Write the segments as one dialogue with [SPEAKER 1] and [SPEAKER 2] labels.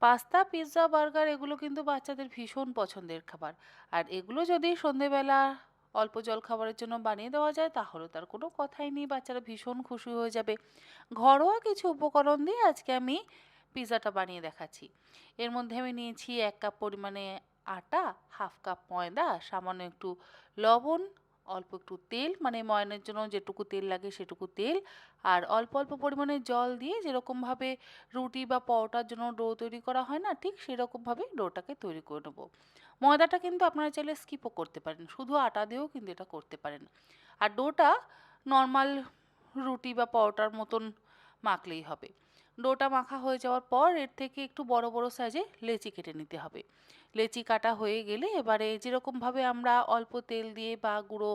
[SPEAKER 1] Pasta, pizza, burger এগুলো কিন্তু বাচ্চাদের ভীষণ পছন্দের খাবার। আর এগুলো যদি সন্ধ্যেবেলা অল্প জলখাবারের জন্য বানিয়ে দেওয়া যায় তাহলে তার কোনো কথাই নেই, বাচ্চারা ভীষণ খুশি হয়ে যাবে। ঘরোয়া কিছু উপকরণ দিয়ে আজকে আমি পিৎজাটা বানিয়ে দেখাচ্ছি। এর মধ্যে আমি নিয়েছি ১ কাপ পরিমাণে আটা, হাফ কাপ ময়দা, সামান্য একটু লবণ, অল্প একটু তেল, মানে ময়ানের জন্য যেটুকু তেল লাগে সেটুকু তেল, আর অল্প অল্প পরিমাণে জল দিয়ে যেরকমভাবে রুটি বা পরোটার জন্য ডো তৈরি করা হয় না, ঠিক সেরকমভাবে ডোটাকে তৈরি করে নেবো। ময়দাটা কিন্তু আপনারা চাইলে স্কিপও করতে পারেন, শুধু আটা দিয়েও কিন্তু এটা করতে পারেন। আর ডোটা নর্মাল রুটি বা পরোটার মতন মাখলেই হবে। ডোটা মাখা হয়ে যাওয়ার পর এর থেকে একটু বড় বড় সাইজে লেচি কেটে নিতে হবে। লেচি কাটা হয়ে গেলে এবারে যেরকমভাবে আমরা অল্প তেল দিয়ে বা গুঁড়ো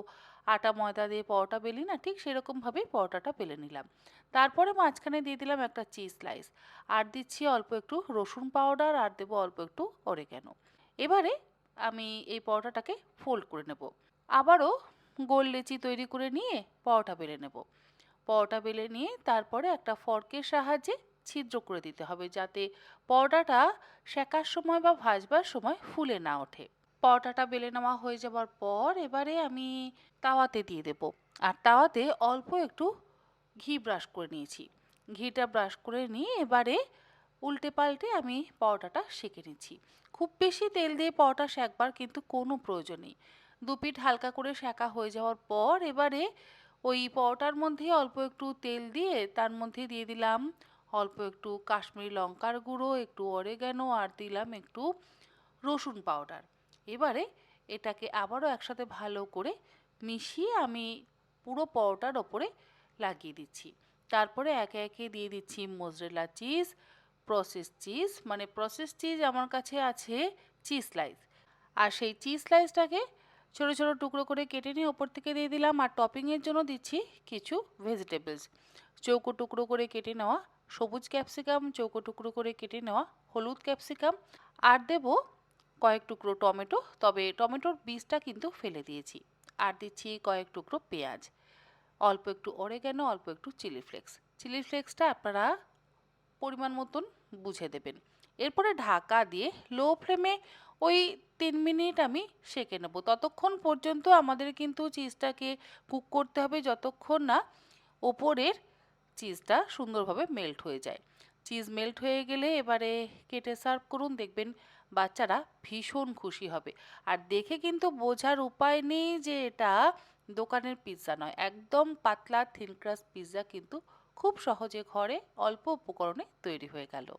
[SPEAKER 1] আটা ময়দা দিয়ে পরোটা বেলি না, ঠিক সেরকমভাবেই পরোটাটা বেলে নিলাম। তারপরে মাঝখানে দিয়ে দিলাম একটা চিজ স্লাইস, আর দিচ্ছি অল্প একটু রসুন পাউডার, আর দেবো অল্প একটু অরিগ্যানো। এবারে আমি এই পরোটাটাকে ফোল্ড করে নেব। আবারও গোল লেচি তৈরি করে নিয়ে পরোটা বেলে নেব। পরোটা বেলে নিয়ে তারপরে একটা ফর্কের সাহায্যে ছিদ্র করে দিতে হবে, যাতে পরোটাটা সেকার সময় বা ভাজবার সময় ফুলে না ওঠে। পরোটাটা বেলে নেওয়া হয়ে যাবার পর এবারে আমি তাওয়াতে দিয়ে দেব। আর তাওয়াতে অল্প একটু ঘি ব্রাশ করে নিয়েছি। ঘিটা ব্রাশ করে নিয়ে এবারে উল্টে পাল্টে আমি পরোটাটা সেঁকে নিচ্ছি। খুব বেশি তেল দিয়ে পরোটা সেঁকবার কিন্তু কোনো প্রয়োজন নেই। দুপিঠ হালকা করে সেঁকা হয়ে যাওয়ার পর এবারে ওই পরোটার মধ্যে অল্প একটু তেল দিয়ে তার মধ্যে দিয়ে দিলাম অল্প একটু কাশ্মীরি লঙ্কার গুঁড়ো, একটু অরিগ্যানো, আর দিলাম একটু রসুন পাউডার। এবারে এটাকে আবারও একসাথে ভালো করে মিশিয়ে আমি পুরো পরোটার ওপরে লাগিয়ে দিচ্ছি। তারপরে একে একে দিয়ে দিচ্ছি মোজরেলা চিজ, প্রসেস চিজ আমার কাছে আছে চিজ স্লাইস। আর সেই চিজ স্লাইসটাকে ছোট ছোট টুকরো করে কেটে নিয়ে ওপর থেকে দিয়ে দিলাম। আর টপিংয়ের জন্য দিচ্ছি কিছু ভেজিটেবলস, চৌকো টুকরো করে কেটে নেওয়া সবুজ ক্যাপসিকাম, চৌকো টুকরো করে কেটে নেওয়া হলুদ ক্যাপসিকাম, আর দেব কয়েক টুকরো টমেটো, তবে টমেটোর বীজটা কিন্তু ফেলে দিয়েছি। আর দিচ্ছি কয়েক টুকরো পেঁয়াজ, অল্প একটু অরিগ্যানো, অল্প একটু চিলি ফ্লেক্স। চিলি ফ্লেক্সটা আপনারা পরিমাণ মতন বুঝে দেবেন। এরপরে ঢাকা দিয়ে লো ফ্লেমে ওই ৩ মিনিট আমি সেঁকে নেব। ততক্ষণ পর্যন্ত আমাদের কিন্তু চিজটাকে কুক করতে হবে যতক্ষণ না ওপরের চিজটা সুন্দরভাবে মেল্ট হয়ে যায়। চিজ মেল্ট হয়ে গেলে এবারে কেটে সার্ভ করুন, দেখবেন বাচ্চারা ভীষণ খুশি হবে। আর দেখে কিন্তু বোঝার উপায় নেই যে এটা দোকানের পিৎজা নয়, একদম পাতলা থিন ক্রাস্ট পিৎজা কিন্তু খুব সহজে ঘরে অল্প উপকরণে তৈরি হয়ে গেল।